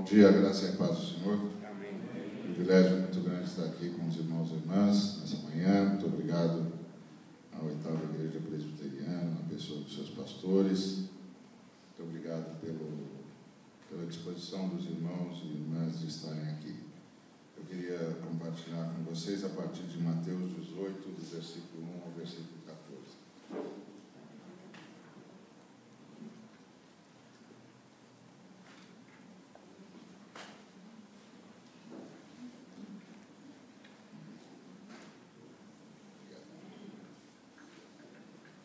Bom dia, a graça e a paz do Senhor. Amém. Privilégio muito grande estar aqui com os irmãos e irmãs nessa manhã. Muito obrigado à 8ª Igreja Presbiteriana, na pessoa dos seus pastores. Muito obrigado pela disposição dos irmãos e irmãs de estarem aqui. Eu queria compartilhar com vocês a partir de Mateus 18, do versículo 1 ao versículo 14.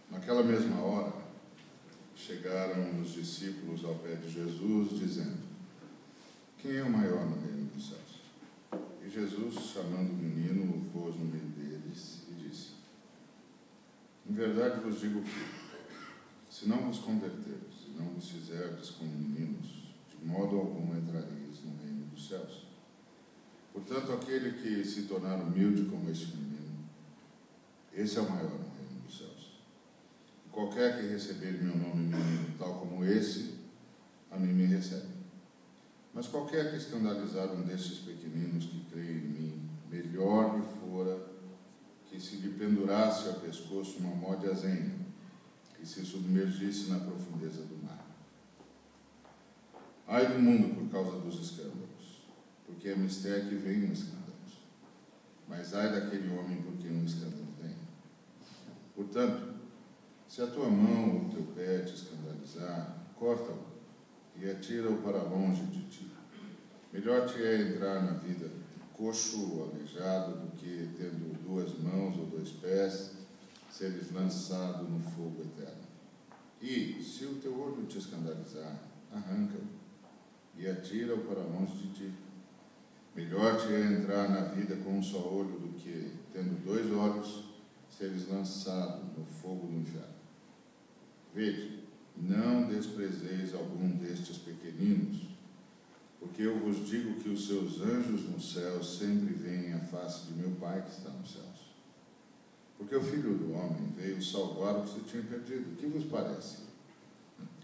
Naquela mesma hora, chegaram os discípulos ao pé de Jesus, dizendo: quem é o maior no reino dos céus? E Jesus, chamando o menino, o pôs no meio deles e disse: em verdade vos digo que, se não vos converterdes, se não vos fizerdes como meninos, de modo algum entrareis no reino dos céus. Portanto, aquele que se tornar humilde como este menino, esse é o maior no reino dos céus. Qualquer que receber meu nome menino, tal como esse, a mim me recebe. Mas qualquer que escandalizar um destes pequeninos que creem em mim, melhor lhe fora que se lhe pendurasse ao pescoço uma mó de azenha e se submergisse na profundeza do mar. Ai do mundo por causa dos escândalos, porque é mister que venham escândalos. Mas ai daquele homem por quem um escândalo vem. Portanto, se a tua mão ou o teu pé te escandalizar, corta-o e atira-o para longe de ti. Melhor te é entrar na vida coxo ou aleijado do que, tendo 2 mãos ou 2 pés, seres lançado no fogo eterno. E, se o teu olho te escandalizar, arranca-o e atira-o para longe de ti. Melhor te é entrar na vida com um só olho do que, tendo 2 olhos, seres lançado no fogo do inferno. Vede, não desprezeis algum destes pequeninos, porque eu vos digo que os seus anjos no céu sempre veem a face de meu Pai que está nos céus. Porque o Filho do Homem veio salvar o que se tinha perdido. O que vos parece?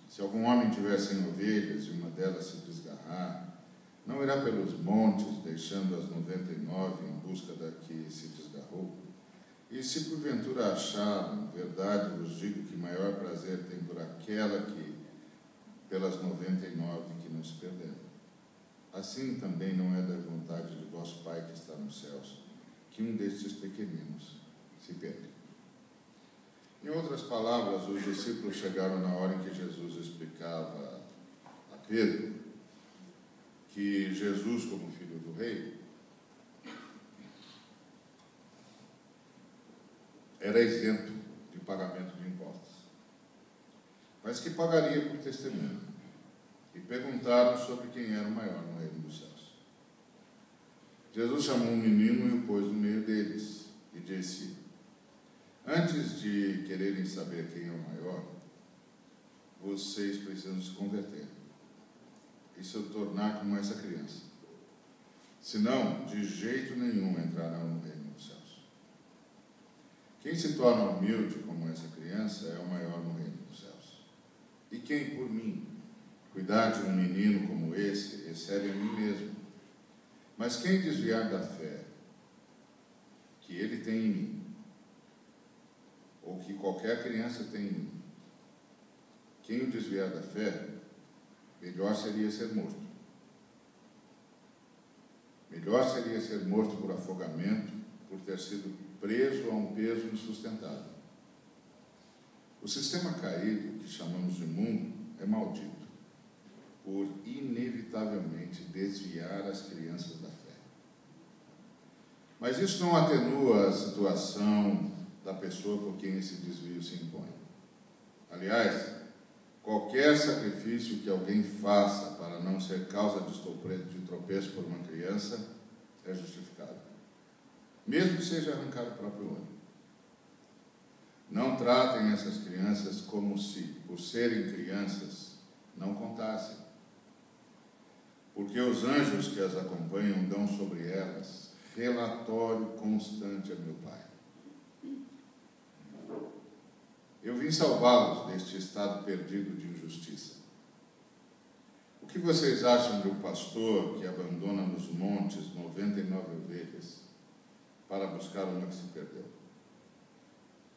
Se algum homem tiver 100 ovelhas e uma delas se desgarrar, não irá pelos montes, deixando as 99 em busca da que se desgarrou? E se porventura acharam, verdade vos digo que maior prazer tem por aquela que pelas 99 que não se perderam. Assim também não é da vontade de vosso Pai que está nos céus, que um destes pequeninos se perca. Em outras palavras, os discípulos chegaram na hora em que Jesus explicava a Pedro que Jesus, como filho do rei, era isento de pagamento de impostos, mas que pagaria por testemunho. E perguntaram sobre quem era o maior no reino dos céus. Jesus chamou um menino e o pôs no meio deles e disse: antes de quererem saber quem é o maior, vocês precisam se converter e se tornar como essa criança. Senão, de jeito nenhum entrarão no reino dos céus. Quem se torna humilde como essa criança é o maior no reino dos céus. E quem, por mim, cuidar de um menino como esse, recebe a mim mesmo. Mas quem desviar da fé que ele tem em mim, ou que qualquer criança tem em mim, quem o desviar da fé, melhor seria ser morto. Melhor seria ser morto por afogamento, por ter sido preso a um peso insustentável. O sistema caído, que chamamos de mundo, é maldito, por inevitavelmente desviar as crianças da fé. Mas isso não atenua a situação da pessoa por quem esse desvio se impõe. Aliás, qualquer sacrifício que alguém faça para não ser causa de tropeço por uma criança é justificado, mesmo que seja arrancar o próprio olho. Não tratem essas crianças como se, por serem crianças, não contassem, porque os anjos que as acompanham dão sobre elas relatório constante a meu Pai. Eu vim salvá-los deste estado perdido de injustiça. O que vocês acham de um pastor que abandona nos montes 99 ovelhas para buscar uma que se perdeu?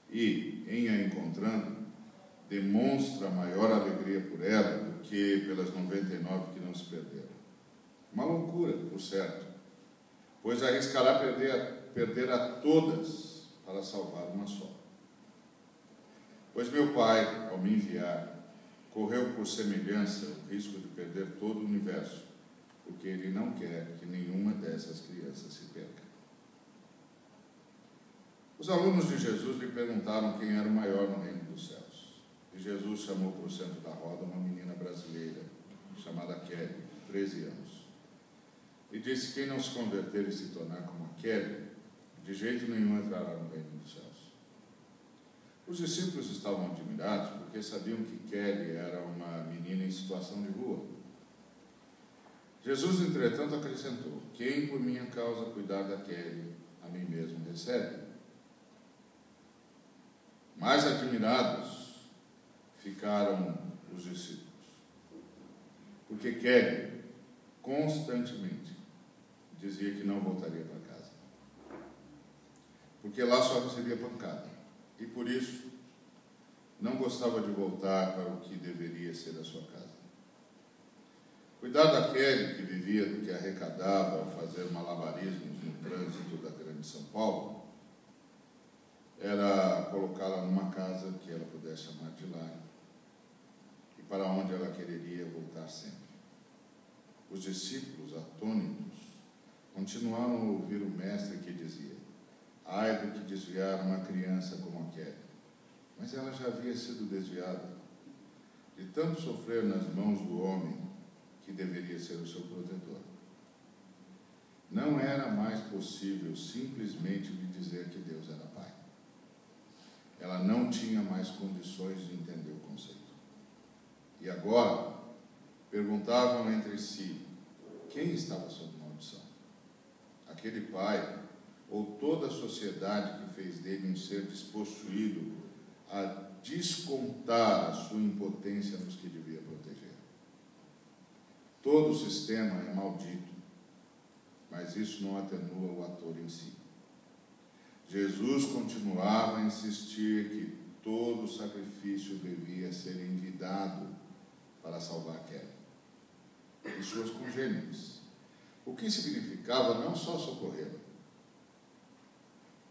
E, em a encontrando, demonstra maior alegria por ela do que pelas 99 que não se perderam. Uma loucura, por certo, pois arriscará perder a todas para salvar uma só. Pois meu Pai, ao me enviar, correu por semelhança o risco de perder todo o universo, porque Ele não quer que nenhuma dessas crianças se perca. Os alunos de Jesus lhe perguntaram quem era o maior no reino dos céus. E Jesus chamou para o centro da roda uma menina brasileira, chamada Kelly, de 13 anos. E disse: quem não se converter e se tornar como a Kelly, de jeito nenhum entrará no reino dos céus. Os discípulos estavam admirados porque sabiam que Kelly era uma menina em situação de rua. Jesus, entretanto, acrescentou: quem por minha causa cuidar da Kelly, a mim mesmo recebe. Mais admirados ficaram os discípulos, porque Kelly constantemente dizia que não voltaria para casa, porque lá só recebia pancada, e por isso não gostava de voltar para o que deveria ser a sua casa. Cuidar da Kelly, que vivia do que arrecadava ao fazer malabarismos no trânsito da grande São Paulo, era colocá-la numa casa que ela pudesse chamar de lar e para onde ela quereria voltar sempre. Os discípulos, atônitos, continuaram a ouvir o mestre que dizia: ai do que desviar uma criança como aquela. Mas ela já havia sido desviada de tanto sofrer nas mãos do homem que deveria ser o seu protetor. Não era mais possível simplesmente lhe dizer que Deus era Pai. Ela não tinha mais condições de entender o conceito. E agora, perguntavam entre si: quem estava sob maldição? Aquele pai ou toda a sociedade que fez dele um ser despossuído a descontar a sua impotência nos que devia proteger? Todo o sistema é maldito, mas isso não atenua o ator em si. Jesus continuava a insistir que todo sacrifício devia ser envidado para salvar Kelly e suas congêneres, o que significava não só socorrê-la,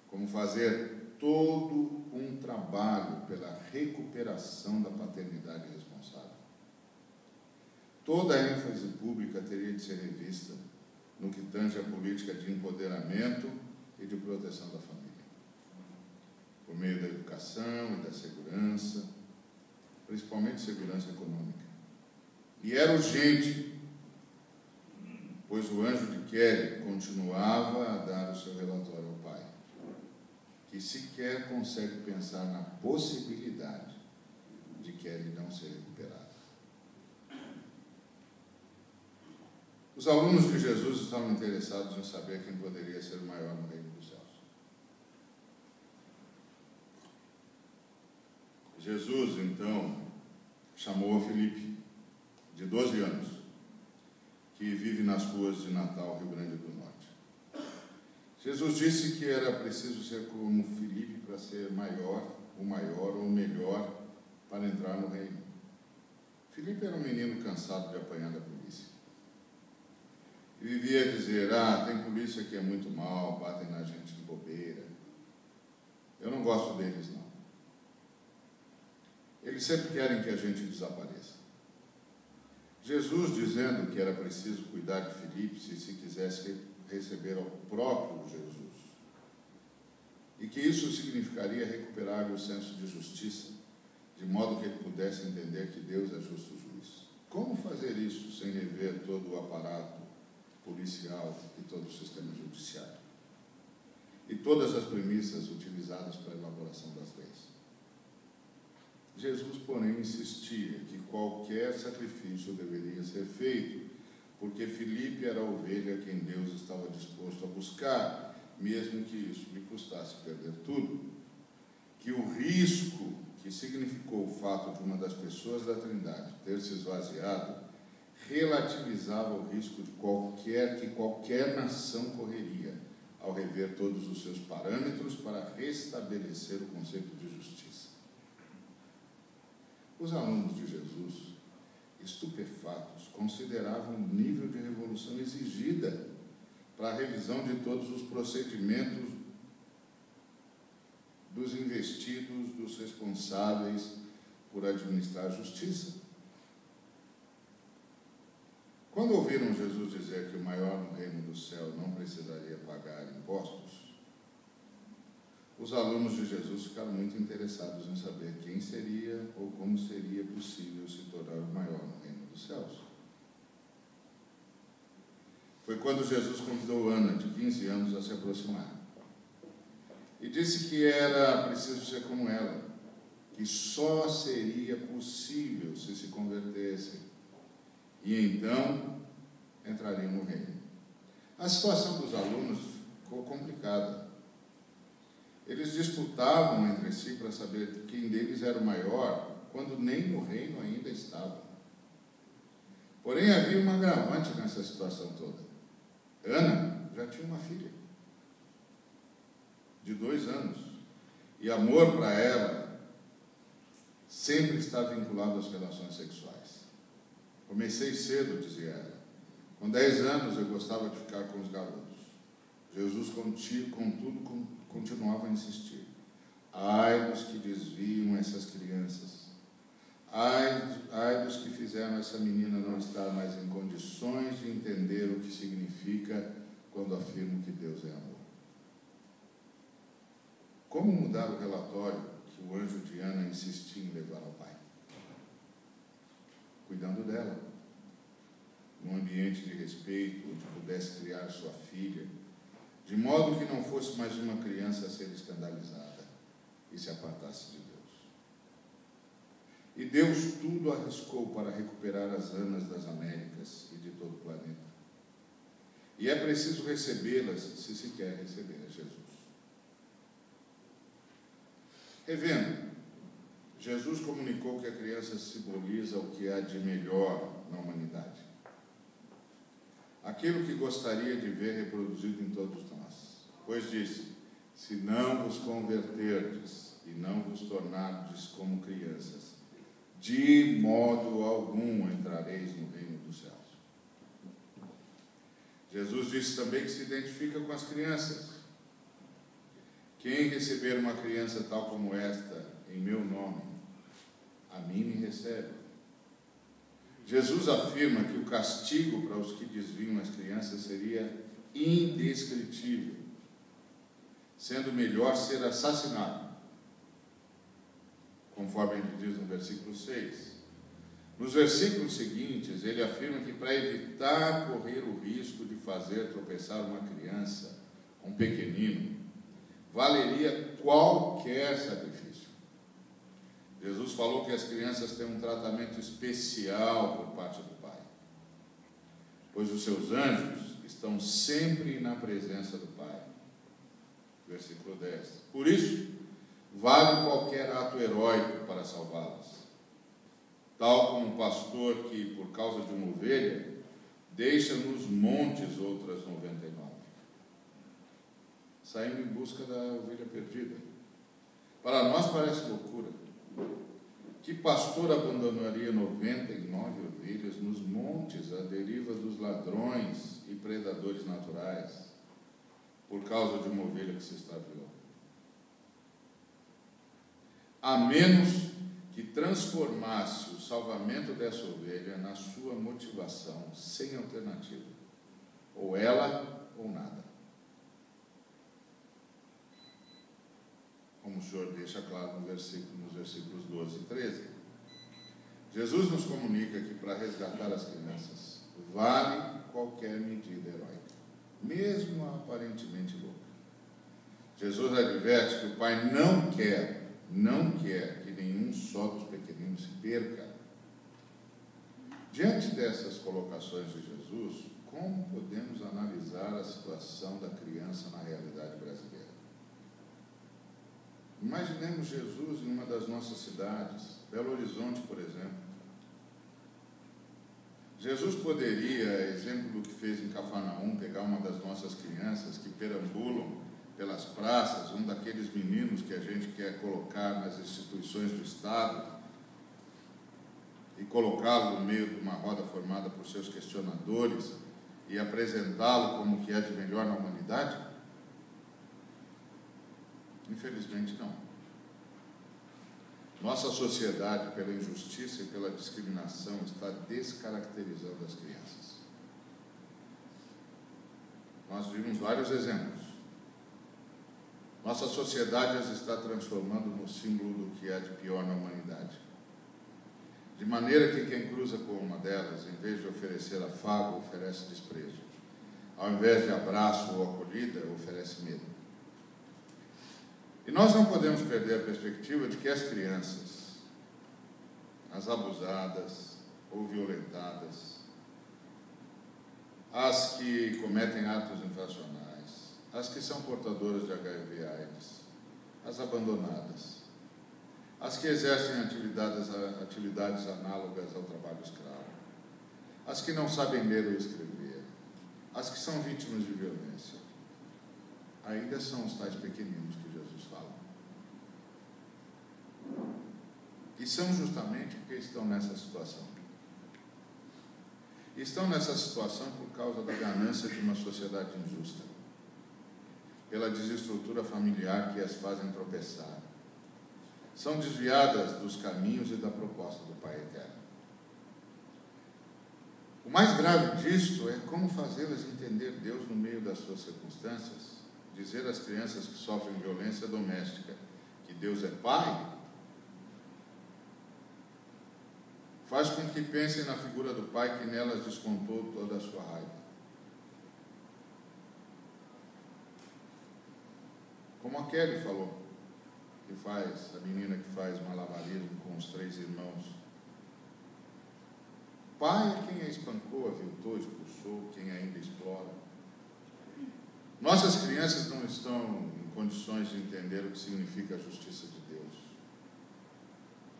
como fazer todo um trabalho pela recuperação da paternidade responsável. Toda a ênfase pública teria de ser revista no que tange a política de empoderamento e de proteção da família, por meio da educação e da segurança, principalmente segurança econômica. E era urgente, pois o anjo de Kelly continuava a dar o seu relatório ao pai, que sequer consegue pensar na possibilidade de Kelly não ser recuperada. Os alunos de Jesus estavam interessados em saber quem poderia ser o maior no reino dos céus. Jesus, então, chamou a Filipe, de 12 anos, que vive nas ruas de Natal, Rio Grande do Norte. Jesus disse que era preciso ser como Filipe para ser maior, o maior ou melhor para entrar no reino. Filipe era um menino cansado de apanhar da polícia. E vivia a dizer: tem polícia que é muito mal, batem na gente de bobeira. Eu não gosto deles, não. Eles sempre querem que a gente desapareça. Jesus, dizendo que era preciso cuidar de Filipe se quisesse receber ao próprio Jesus, e que isso significaria recuperar o senso de justiça, de modo que ele pudesse entender que Deus é justo juiz. Como fazer isso sem rever todo o aparato policial e todo o sistema judiciário? E todas as premissas utilizadas para a elaboração das leis. Jesus, porém, insistia que qualquer sacrifício deveria ser feito, porque Filipe era a ovelha a quem Deus estava disposto a buscar, mesmo que isso lhe custasse perder tudo. Que o risco que significou o fato de uma das pessoas da Trindade ter se esvaziado relativizava o risco de qualquer nação correria ao rever todos os seus parâmetros para restabelecer o conceito de justiça. Os alunos de Jesus, estupefatos, consideravam o nível de revolução exigida para a revisão de todos os procedimentos dos investidos, dos responsáveis por administrar a justiça. Quando ouviram Jesus dizer que o maior no reino do céu não precisaria pagar impostos, os alunos de Jesus ficaram muito interessados em saber quem seria ou como seria possível se tornar o maior no reino dos céus. Foi quando Jesus convidou Ana, de 15 anos, a se aproximar. E disse que era preciso ser como ela, que só seria possível se convertessem, e então entrariam no reino. A situação dos alunos ficou complicada. Eles disputavam entre si para saber quem deles era o maior, quando nem no reino ainda estavam. Porém, havia uma agravante nessa situação toda. Ana já tinha uma filha de 2 anos, e amor para ela sempre está vinculado às relações sexuais. Comecei cedo, dizia ela. Com 10 anos eu gostava de ficar com os garotos. Jesus, contudo, continuava a insistir. Ai dos que desviam essas crianças. Ai dos que fizeram essa menina não estar mais em condições de entender o que significa quando afirmo que Deus é amor. Como mudar o relatório que o anjo de Ana insistia em levar ao pai? Cuidando dela, num ambiente de respeito, onde pudesse criar sua filha, de modo que não fosse mais uma criança a ser escandalizada e se apartasse de Deus. E Deus tudo arriscou para recuperar as Anas das Américas e de todo o planeta. E é preciso recebê-las se quer receber a Jesus. Revendo, Jesus comunicou que a criança simboliza o que há de melhor na humanidade. Aquilo que gostaria de ver reproduzido em todos nós. Pois disse, se não vos converterdes e não vos tornardes como crianças, de modo algum entrareis no reino dos céus. Jesus disse também que se identifica com as crianças. Quem receber uma criança tal como esta, em meu nome, a mim me recebe. Jesus afirma que o castigo para os que desviam as crianças seria indescritível, sendo melhor ser assassinado, conforme ele diz no versículo 6. Nos versículos seguintes, ele afirma que para evitar correr o risco de fazer tropeçar uma criança, um pequenino, valeria qualquer sacrifício. Jesus falou que as crianças têm um tratamento especial por parte do Pai, pois os seus anjos estão sempre na presença do Pai. Versículo 10. Por isso, vale qualquer ato heróico para salvá-las. Tal como um pastor que, por causa de uma ovelha, deixa nos montes outras 99, saindo em busca da ovelha perdida. Para nós parece loucura. Que pastor abandonaria 99 ovelhas nos montes à deriva dos ladrões e predadores naturais por causa de uma ovelha que se extraviou? A menos que transformasse o salvamento dessa ovelha na sua motivação sem alternativa, ou ela ou nada. Como o Senhor deixa claro nos versículos 12 e 13. Jesus nos comunica que para resgatar as crianças vale qualquer medida heróica, mesmo aparentemente louca. Jesus adverte que o Pai não quer que nenhum só dos pequeninos se perca. Diante dessas colocações de Jesus, como podemos analisar a situação da criança na realidade brasileira? Imaginemos Jesus em uma das nossas cidades, Belo Horizonte, por exemplo. Jesus poderia, exemplo do que fez em Cafarnaum, pegar uma das nossas crianças que perambulam pelas praças, um daqueles meninos que a gente quer colocar nas instituições do Estado, e colocá-lo no meio de uma roda formada por seus questionadores e apresentá-lo como o que é de melhor na humanidade? Infelizmente não. Nossa sociedade, pela injustiça e pela discriminação, está descaracterizando as crianças. Nós vimos vários exemplos. Nossa sociedade as está transformando no símbolo do que há de pior na humanidade. De maneira que quem cruza com uma delas, em vez de oferecer afago, oferece desprezo. Ao invés de abraço ou acolhida, oferece medo. E nós não podemos perder a perspectiva de que as crianças, as abusadas ou violentadas, as que cometem atos infracionais, as que são portadoras de HIV/AIDS, as abandonadas, as que exercem atividades análogas ao trabalho escravo, as que não sabem ler ou escrever, as que são vítimas de violência, ainda são os tais pequeninos que Jesus fala. E são justamente porque estão nessa situação. Estão nessa situação por causa da ganância de uma sociedade injusta, pela desestrutura familiar que as fazem tropeçar. São desviadas dos caminhos e da proposta do Pai Eterno. O mais grave disto é como fazê-las entender Deus no meio das suas circunstâncias. Dizer às crianças que sofrem violência doméstica que Deus é Pai, faz com que pensem na figura do Pai que nelas descontou toda a sua raiva. Como a Kelly falou, a menina que faz malabarismo com os 3 irmãos. Pai é quem a espancou, aviltou, expulsou, quem ainda explora. Nossas crianças não estão em condições de entender o que significa a justiça de Deus.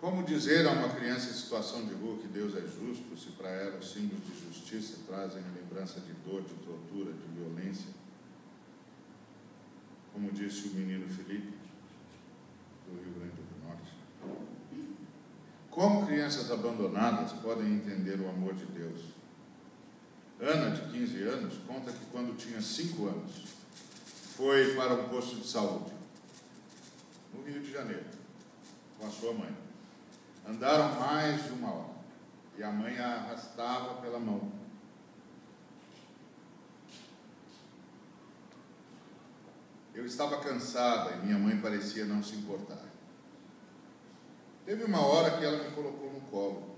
Como dizer a uma criança em situação de rua que Deus é justo, se para ela os símbolos de justiça trazem lembrança de dor, de tortura, de violência? Como disse o menino Felipe, do Rio Grande do Norte. Como crianças abandonadas podem entender o amor de Deus? Ana, de 15 anos, conta que quando tinha 5 anos, foi para um posto de saúde, no Rio de Janeiro, com a sua mãe. Andaram mais de 1 hora, e a mãe a arrastava pela mão. Eu estava cansada e minha mãe parecia não se importar. Teve uma hora que ela me colocou no colo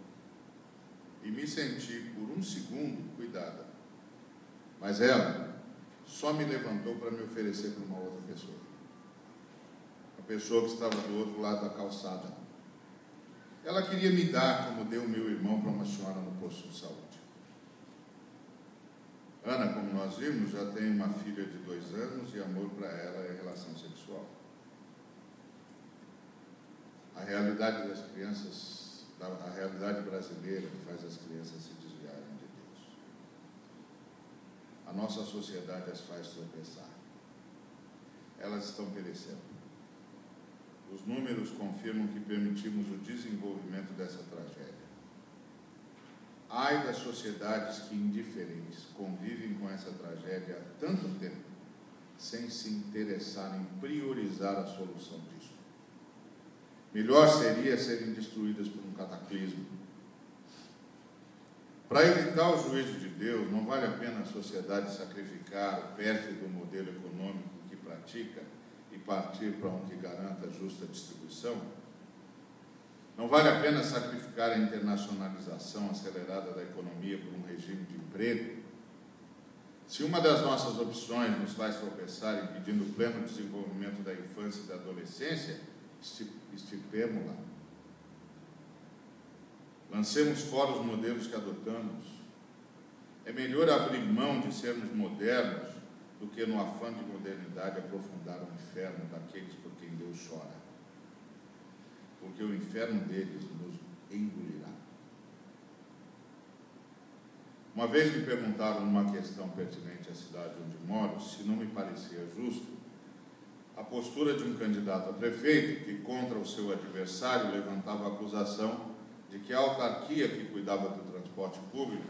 e me senti, por 1 segundo, cuidada. Mas ela só me levantou para me oferecer para uma outra pessoa. A pessoa que estava do outro lado da calçada. Ela queria me dar, como deu o meu irmão para uma senhora no posto de saúde. Ana, como nós vimos, já tem uma filha de 2 anos e amor para ela é relação sexual. A realidade das crianças, a realidade brasileira que faz as crianças se desviarem de Deus. A nossa sociedade as faz tropeçar. Elas estão perecendo. Os números confirmam que permitimos o desenvolvimento dessa tragédia. Ai das sociedades que, indiferentes, convivem com essa tragédia há tanto tempo, sem se interessar em priorizar a solução disso. Melhor seria serem destruídas por um cataclismo. Para evitar o juízo de Deus, não vale a pena a sociedade sacrificar o pérfido modelo econômico que pratica e partir para um que garanta justa distribuição? Não vale a pena sacrificar a internacionalização acelerada da economia por um regime de emprego? Se uma das nossas opções nos faz tropeçar impedindo o pleno desenvolvimento da infância e da adolescência, estipemo-la. Lancemos fora os modelos que adotamos. É melhor abrir mão de sermos modernos do que, no afã de modernidade, aprofundar o inferno daqueles por quem Deus chora. Porque o inferno deles nos engolirá. Uma vez me perguntaram numa questão pertinente à cidade onde moro, se não me parecia justo a postura de um candidato a prefeito que, contra o seu adversário, levantava a acusação de que a autarquia que cuidava do transporte público,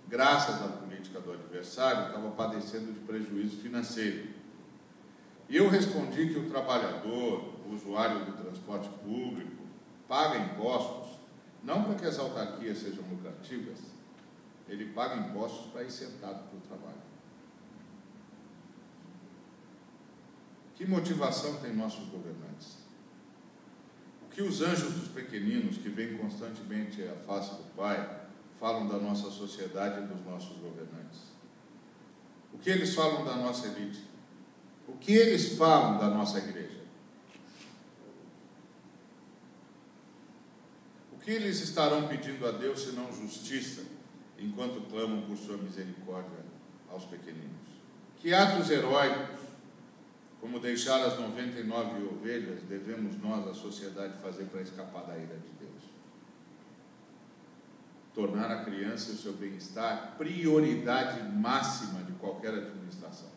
graças à política do adversário, estava padecendo de prejuízo financeiro. E eu respondi que o trabalhador, o usuário do transporte público, paga impostos, não para que as autarquias sejam lucrativas, ele paga impostos para ir sentado para o trabalho. Que motivação tem nossos governantes? O que os anjos dos pequeninos, que vêm constantemente à face do Pai, falam da nossa sociedade e dos nossos governantes? O que eles falam da nossa elite? O que eles falam da nossa igreja? O que eles estarão pedindo a Deus, senão justiça, enquanto clamam por sua misericórdia aos pequeninos? Que atos heróicos, como deixar as 99 ovelhas, devemos nós, a sociedade, fazer para escapar da ira de Deus? Tornar a criança e o seu bem-estar prioridade máxima de qualquer administração.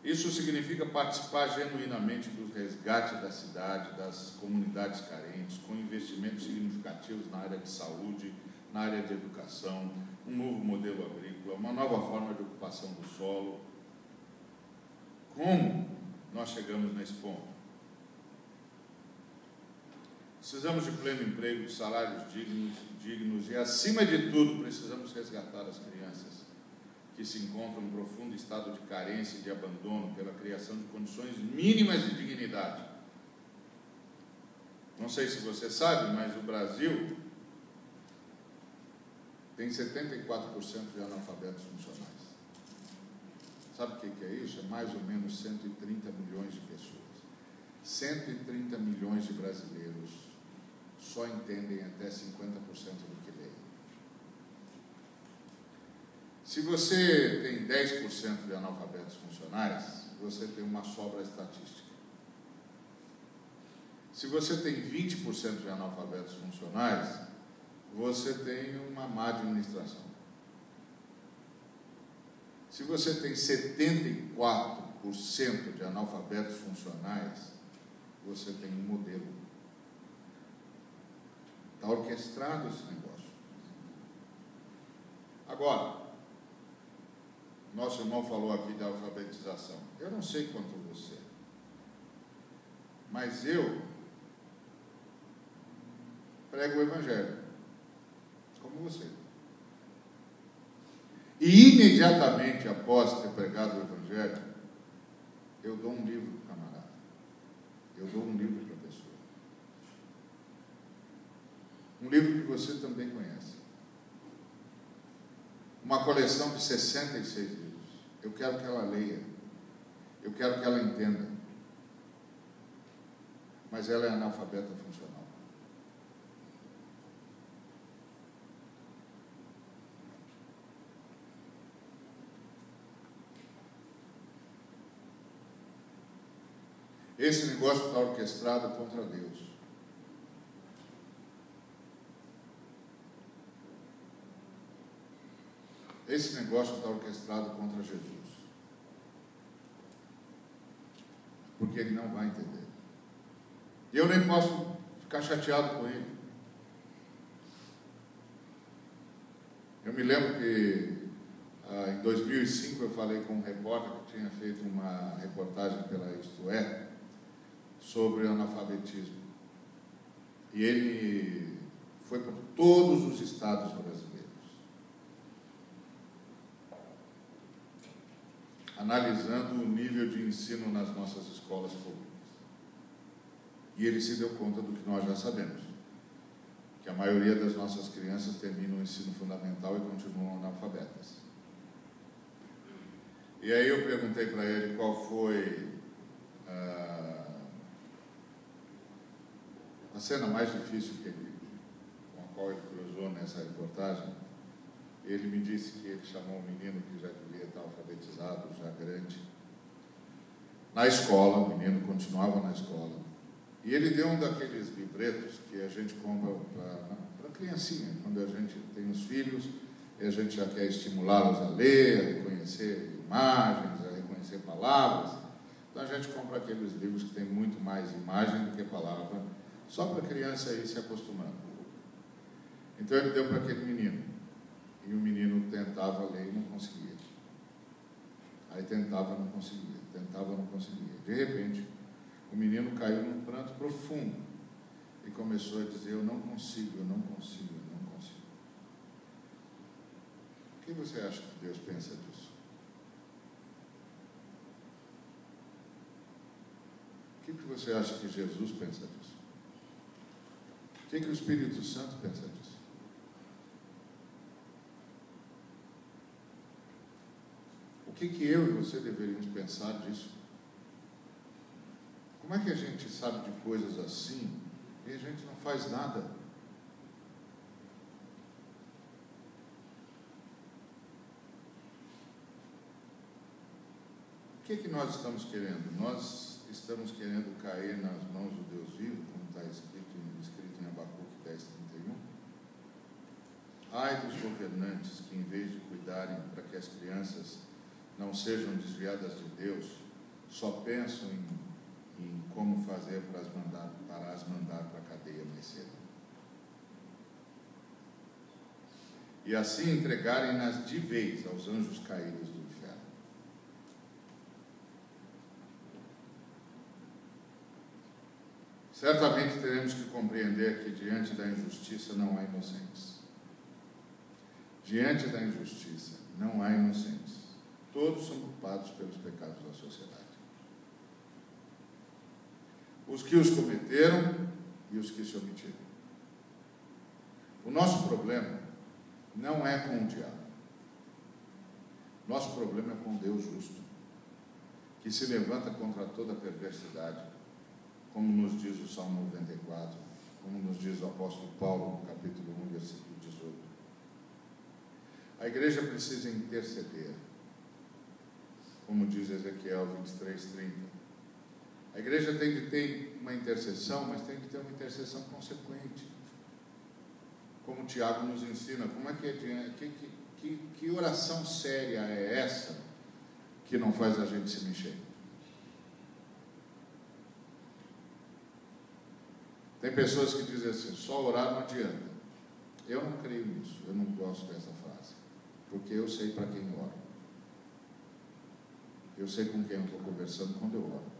Isso significa participar genuinamente do resgate da cidade, das comunidades carentes, com investimentos significativos na área de saúde, na área de educação, um novo modelo agrícola, uma nova forma de ocupação do solo. Como nós chegamos nesse ponto? Precisamos de pleno emprego, de salários dignos e, acima de tudo, precisamos resgatar as crianças que se encontram em profundo estado de carência e de abandono pela criação de condições mínimas de dignidade. Não sei se você sabe, mas o Brasil tem 74% de analfabetos funcionais. Sabe o que é isso? É mais ou menos 130 milhões de pessoas. 130 milhões de brasileiros só entendem até 50% do que leem. Se você tem 10% de analfabetos funcionais, você tem uma sobra estatística. Se você tem 20% de analfabetos funcionais, você tem uma má administração. Se você tem 74% de analfabetos funcionais, você tem um modelo. Está orquestrado esse negócio. Agora, nosso irmão falou aqui da alfabetização. Eu não sei quanto você, mas eu prego o Evangelho, como você. E imediatamente após ter pregado o Evangelho, eu dou um livro para o camarada. Eu dou um livro para a pessoa. Um livro que você também conhece. Uma coleção de 66 livros. Eu quero que ela leia. Eu quero que ela entenda. Mas ela é analfabeta funcional. Esse negócio está orquestrado contra Deus. Esse negócio está orquestrado contra Jesus. Porque ele não vai entender. E eu nem posso ficar chateado com ele. Eu me lembro que em 2005 eu falei com um repórter que tinha feito uma reportagem pela Isto É sobre analfabetismo. E ele foi por todos os estados brasileiros, analisando o nível de ensino nas nossas escolas públicas. E ele se deu conta do que nós já sabemos, que a maioria das nossas crianças terminam o ensino fundamental e continuam analfabetas. E aí eu perguntei para ele qual foi a cena mais difícil com a qual ele cruzou nessa reportagem. Ele me disse que ele chamou um menino que já devia estar alfabetizado, já grande, na escola. O menino continuava na escola. E ele deu um daqueles livretos que a gente compra para criancinha, quando a gente tem os filhos e a gente já quer estimulá-los a ler, a reconhecer imagens, a reconhecer palavras. Então a gente compra aqueles livros que tem muito mais imagem do que palavra, só para a criança ir se acostumando. Então ele deu para aquele menino, e o menino tentava ler e não conseguia. Aí tentava, não conseguia, tentava, não conseguia. De repente, o menino caiu num pranto profundo e começou a dizer: eu não consigo, eu não consigo, eu não consigo. O que você acha que Deus pensa disso? O que você acha que Jesus pensa disso? O que o Espírito Santo pensa disso? O que eu e você deveríamos pensar disso? Como é que a gente sabe de coisas assim e a gente não faz nada? O que nós estamos querendo? Nós estamos querendo cair nas mãos do Deus vivo, como está escrito em Abacuque 10:31. Ai dos governantes que, em vez de cuidarem para que as crianças não sejam desviadas de Deus, só pensam em como fazer para as mandar para a cadeia mais cedo. E assim entregarem-nas de vez aos anjos caídos do inferno. Certamente teremos que compreender que diante da injustiça não há inocentes. Diante da injustiça não há inocentes. Todos são culpados pelos pecados da sociedade. Os que os cometeram e os que se omitiram. O nosso problema não é com o diabo. Nosso problema é com Deus justo, que se levanta contra toda a perversidade, como nos diz o Salmo 94, como nos diz o apóstolo Paulo no capítulo 1, versículo 18. A igreja precisa interceder, como diz Ezequiel 23:30. A igreja tem de ter uma intercessão, mas tem que ter uma intercessão consequente. Como o Tiago nos ensina, como é que oração séria é essa que não faz a gente se mexer? Tem pessoas que dizem assim: só orar não adianta. Eu não creio nisso, eu não gosto dessa frase, porque eu sei para quem eu oro. Eu sei com quem eu estou conversando quando eu oro.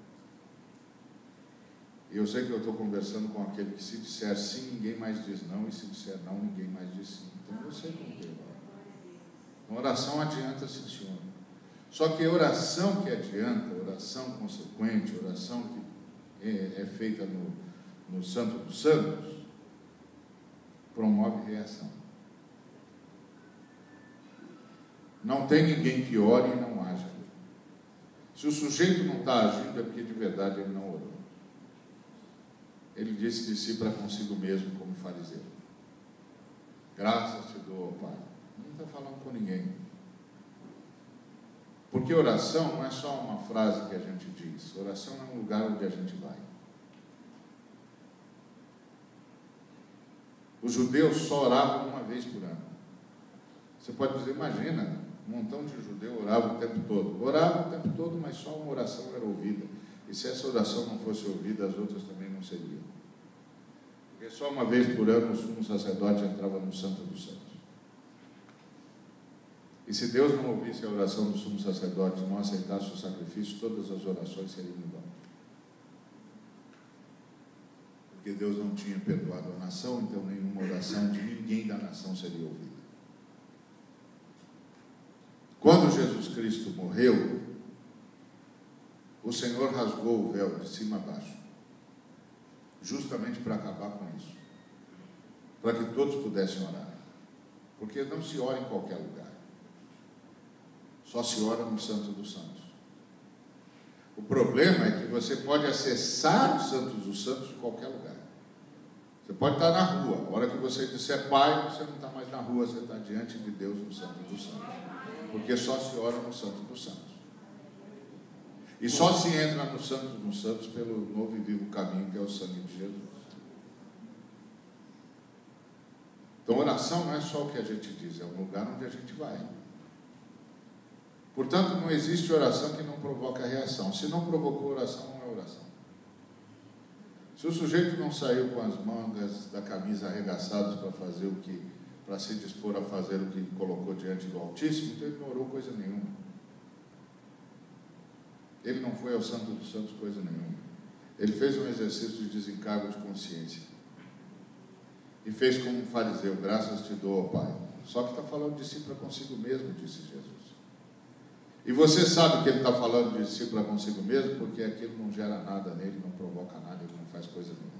E eu sei que eu estou conversando com aquele que, se disser sim, ninguém mais diz não, e se disser não, ninguém mais diz sim. Então eu sei com quem eu oro. Uma oração adianta, sim, senhor. Só que oração que adianta, oração consequente, oração que é feita no Santo dos Santos, promove reação. Não tem ninguém que ore e não haja. Se o sujeito não está agindo, é porque de verdade ele não orou. Ele disse de si para consigo mesmo, como fariseu: graças te dou, ó Pai. Não está falando com ninguém. Porque oração não é só uma frase que a gente diz. Oração é um lugar onde a gente vai. Os judeus só oravam uma vez por ano. Você pode dizer, imagina, um montão de judeu orava o tempo todo. Orava o tempo todo, mas só uma oração era ouvida. E se essa oração não fosse ouvida, as outras também não seriam. Porque só uma vez por ano o sumo sacerdote entrava no Santo dos Santos. E se Deus não ouvisse a oração do sumo sacerdote, não aceitasse o sacrifício, todas as orações seriam em vão. Porque Deus não tinha perdoado a nação, então nenhuma oração de ninguém da nação seria ouvida. Quando Jesus Cristo morreu, o Senhor rasgou o véu de cima a baixo, justamente para acabar com isso, para que todos pudessem orar. Porque não se ora em qualquer lugar, só se ora no Santo dos Santos. O problema é que você pode acessar o Santo dos Santos de qualquer lugar. Você pode estar na rua, a hora que você disser Pai, você não está mais na rua, você está diante de Deus no Santo dos Santos, porque só se ora no Santo dos Santos. E só se entra no Santo dos Santos pelo novo e vivo caminho, que é o sangue de Jesus. Então, oração não é só o que a gente diz, é um lugar onde a gente vai. Portanto, não existe oração que não provoca reação. Se não provocou oração, não é oração. Se o sujeito não saiu com as mangas da camisa arregaçadas para se dispor a fazer o que colocou diante do Altíssimo, então ele não orou coisa nenhuma. Ele não foi ao Santo dos Santos coisa nenhuma. Ele fez um exercício de desencargo de consciência. E fez como um fariseu: graças te dou, ó Pai. Só que está falando de si para consigo mesmo, disse Jesus. E você sabe que ele está falando de si para consigo mesmo, porque aquilo não gera nada nele, não provoca nada, ele não faz coisa nenhuma.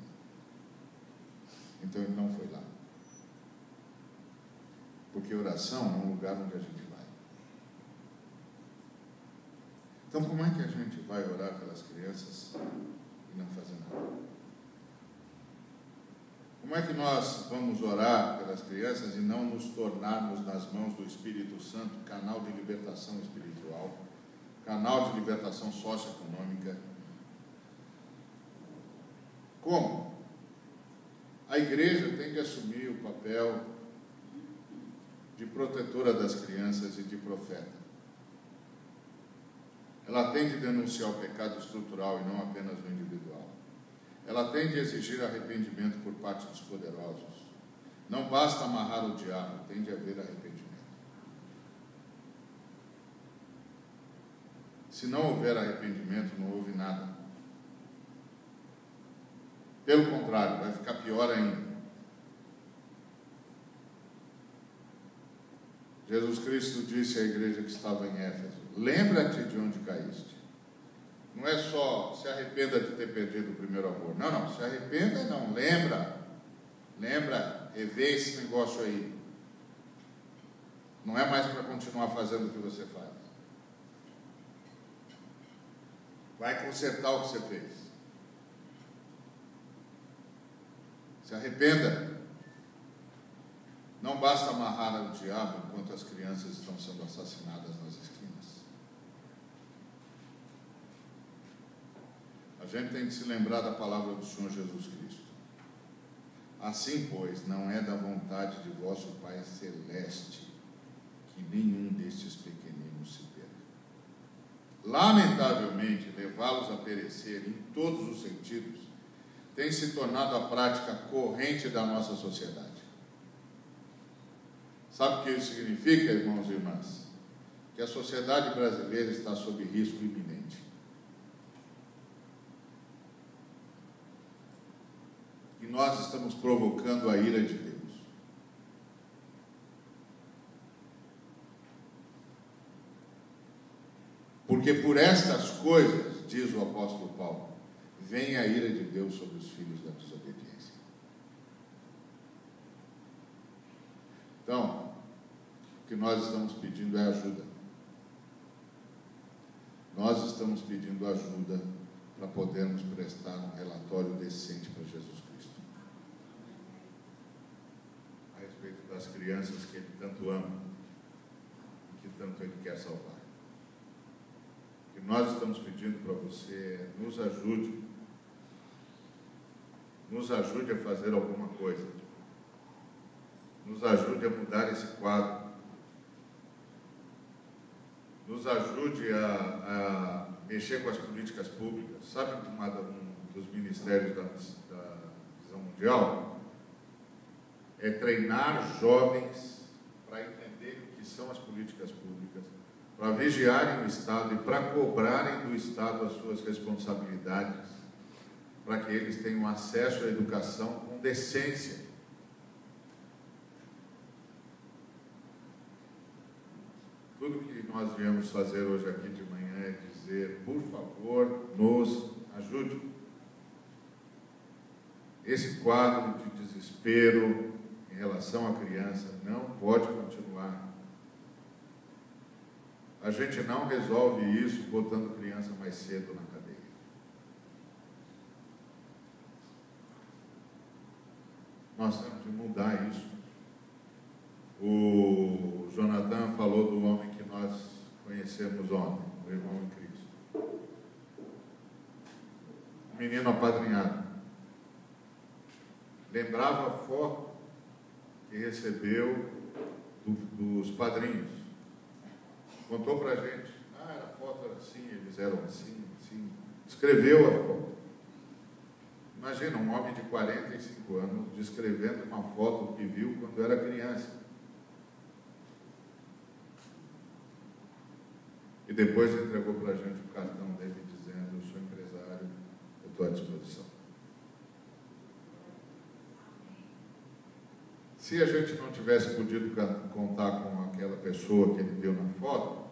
Então ele não foi lá. Porque oração é um lugar onde a gente vai. Então, como é que a gente vai orar pelas crianças e não fazer nada? Como é que nós vamos orar pelas crianças e não nos tornarmos nas mãos do Espírito Santo canal de libertação espiritual, canal de libertação socioeconômica? Como? A igreja tem que assumir o papel de protetora das crianças e de profeta. Ela tem de denunciar o pecado estrutural e não apenas o individual. Ela tem de exigir arrependimento por parte dos poderosos. Não basta amarrar o diabo, tem de haver arrependimento. Se não houver arrependimento, não houve nada. Pelo contrário, vai ficar pior ainda. Jesus Cristo disse à igreja que estava em Éfeso: lembra-te de onde caíste. Não é só se arrependa de ter perdido o primeiro amor. Não, se arrependa não, lembra, revê esse negócio aí. Não é mais para continuar fazendo o que você faz. Vai consertar o que você fez. Se arrependa. Não basta amarrar o diabo enquanto as crianças estão sendo assassinadas nas esquinas. A gente tem que se lembrar da palavra do Senhor Jesus Cristo. Assim, pois, não é da vontade de vosso Pai Celeste que nenhum destes pequeninos se perca. Lamentavelmente, levá-los a perecer em todos os sentidos tem se tornado a prática corrente da nossa sociedade. Sabe o que isso significa, irmãos e irmãs? Que a sociedade brasileira está sob risco iminente. E nós estamos provocando a ira de Deus. Porque por estas coisas, diz o apóstolo Paulo, vem a ira de Deus sobre os filhos da desobediência. Então, o que nós estamos pedindo é ajuda. Nós estamos pedindo ajuda para podermos prestar um relatório decente para Jesus Cristo a respeito das crianças que Ele tanto ama e que tanto Ele quer salvar. O que nós estamos pedindo para você é: nos ajude a fazer alguma coisa, nos ajude a mudar esse quadro, nos ajude a mexer com as políticas públicas. Sabe um dos ministérios da Visão Mundial? É treinar jovens para entender o que são as políticas públicas, para vigiarem o Estado e para cobrarem do Estado as suas responsabilidades, para que eles tenham acesso à educação com decência. Tudo que nós viemos fazer hoje aqui de manhã é dizer: por favor, nos ajude. Esse quadro de desespero em relação à criança não pode continuar. A gente não resolve isso botando criança mais cedo na cadeia. Nós temos que mudar isso. O Jonathan falou do homem que nós conhecemos ontem, o irmão em Cristo. Um menino apadrinhado. Lembrava a foto que que recebeu dos padrinhos. Contou para a gente, a foto era assim, eles eram assim, assim. Escreveu a foto. Imagina um homem de 45 anos descrevendo uma foto que viu quando era criança. E depois entregou para a gente o cartão dele dizendo, eu sou empresário, eu estou à disposição. Se a gente não tivesse podido contar com aquela pessoa que ele viu na foto,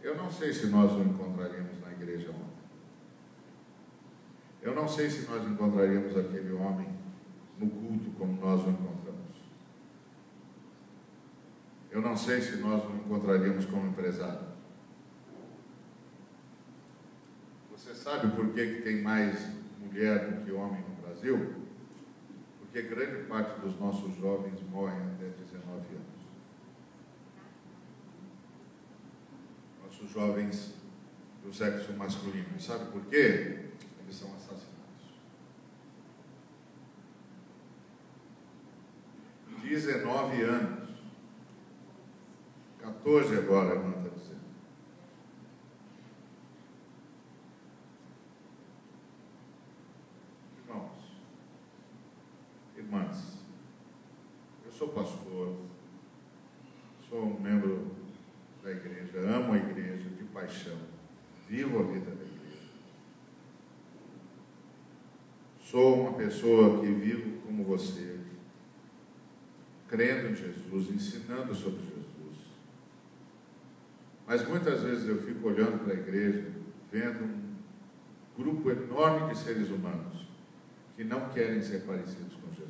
eu não sei se nós o encontraríamos na igreja ontem. Eu não sei se nós encontraríamos aquele homem no culto como nós o encontramos. Eu não sei se nós o encontraríamos como empresário. Você sabe por que tem mais mulher do que homem no Brasil? Porque grande parte dos nossos jovens morrem até 19 anos. Nossos jovens do sexo masculino. E sabe por quê? Eles são assassinados. 19 anos. 14 agora, a irmã está dizendo. Irmãos, irmãs, eu sou pastor, sou um membro da igreja, amo a igreja de paixão, vivo a vida da igreja. Sou uma pessoa que vivo como você, crendo em Jesus, ensinando sobre Jesus. Mas muitas vezes eu fico olhando para a igreja, vendo um grupo enorme de seres humanos que não querem ser parecidos com Jesus.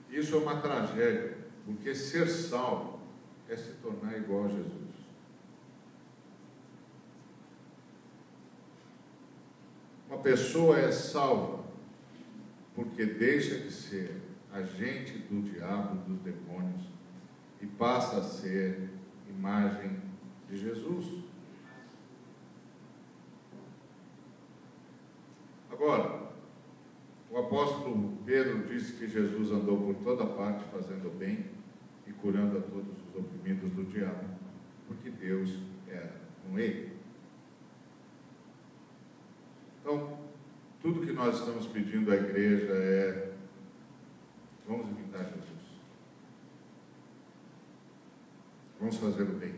Isso é uma tragédia, porque ser salvo é se tornar igual a Jesus. Uma pessoa é salva porque deixa de ser agente do diabo, dos demônios, e passa a ser imagem de Jesus. Agora, o apóstolo Pedro disse que Jesus andou por toda parte fazendo bem e curando a todos os oprimidos do diabo, porque Deus era com ele. Então, tudo que nós estamos pedindo à igreja é: vamos imitar Jesus. Vamos fazer o bem.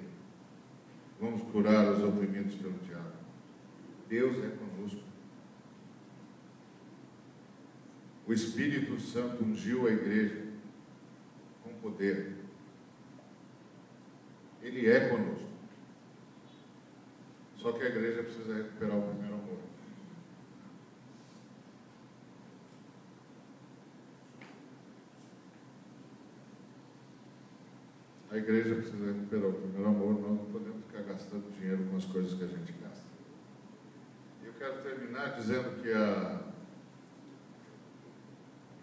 Vamos curar os oprimidos pelo diabo. Deus é conosco. O Espírito Santo ungiu a igreja com poder. Ele é conosco. Só que a igreja precisa recuperar o primeiro amor. A igreja precisa recuperar o primeiro amor, nós não podemos ficar gastando dinheiro com as coisas que a gente gasta. Eu quero terminar dizendo que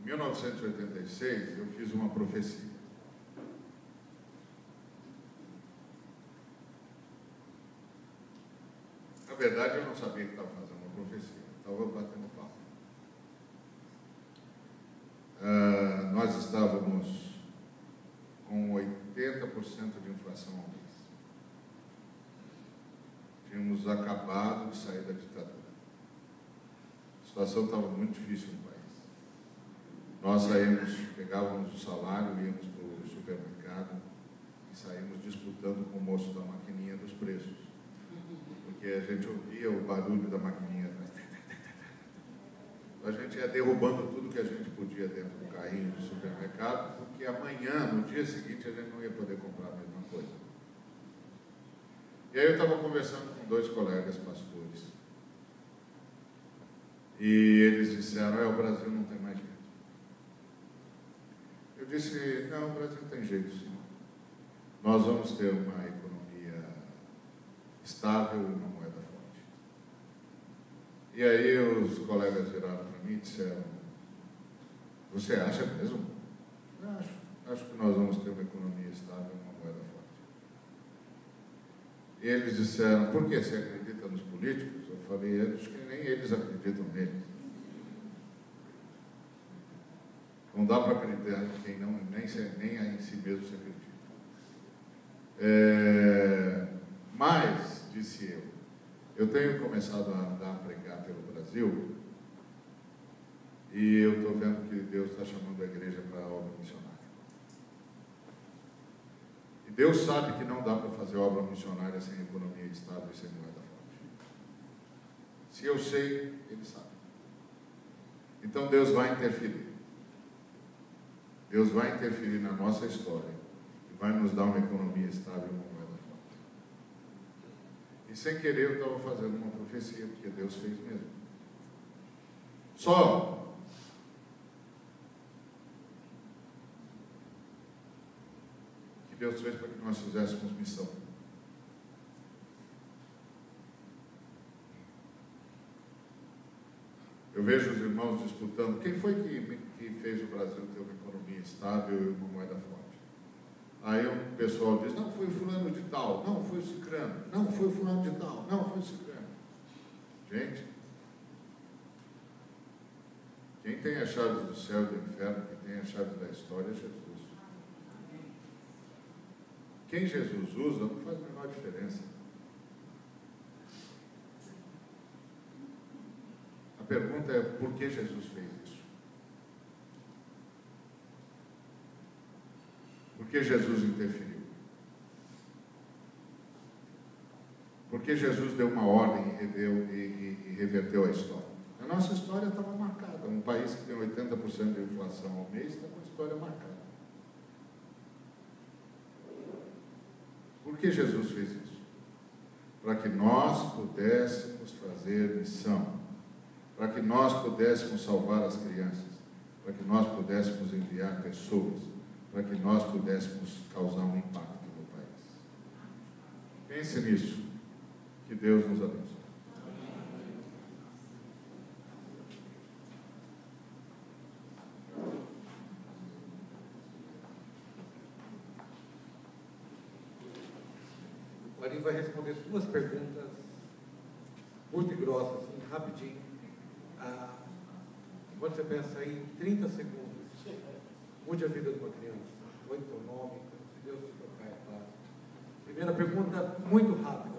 em 1986 eu fiz uma profecia. Na verdade eu não sabia que estava fazendo uma profecia, estava batendo papo. Nós estávamos com 80% de inflação ao mês. Tínhamos acabado de sair da ditadura. A situação estava muito difícil no país. Nós pegávamos o salário, íamos para o supermercado e saímos disputando com o moço da maquininha dos preços. Porque a gente ouvia o barulho da maquininha. A gente ia derrubando tudo que a gente podia dentro do carrinho do supermercado, porque amanhã, no dia seguinte, a gente não ia poder comprar a mesma coisa. E aí eu estava conversando com 2 colegas pastores. E eles disseram: o Brasil não tem mais jeito. Eu disse: não, o Brasil tem jeito sim. Nós vamos ter uma economia estável e uma moeda forte. E aí os colegas viraram para mim e disseram: você acha mesmo? Acho que nós vamos ter uma economia estável e uma moeda forte. E eles disseram: por que? Você acredita nos políticos? Eu falei: acho que nem eles acreditam neles. Não dá para acreditar em quem nem em si mesmo se acredita. Mas, disse eu tenho começado a andar a pregar pelo Brasil e eu estou vendo que Deus está chamando a igreja para a obra missionária. E Deus sabe que não dá para fazer obra missionária sem economia estável e sem moeda forte. Se eu sei, Ele sabe. Então Deus vai interferir. Deus vai interferir na nossa história e vai nos dar uma economia estável e uma moeda forte. E sem querer eu estava fazendo uma profecia, porque Deus fez mesmo. Só que Deus fez para que nós fizéssemos missão. Eu vejo os irmãos disputando. Quem foi que fez o Brasil ter uma economia estável e uma moeda forte? Aí o pessoal diz, não, foi o fulano de tal, não, foi o cicrano, não, foi o fulano de tal, não, foi o cicrano. Gente, quem tem as chaves do céu e do inferno, quem tem as chaves da história é Jesus. Quem Jesus usa não faz a menor diferença. A pergunta é, por que Jesus fez isso? Por que Jesus interferiu? Por que Jesus deu uma ordem e reverteu a história? A nossa história estava marcada. Um país que tem 80% de inflação ao mês está com a história marcada. Por que Jesus fez isso? Para que nós pudéssemos fazer missão. Para que nós pudéssemos salvar as crianças, para que nós pudéssemos enviar pessoas, para que nós pudéssemos causar um impacto no país. Pense nisso, que Deus nos abençoe. O Ari vai responder 2 perguntas muito grossas, assim, rapidinho. Quando você pensa aí, em 30 segundos, mude a vida de uma criança. Oi, teu nome, se Deus te tocar, é fácil. Primeira pergunta, muito rápida.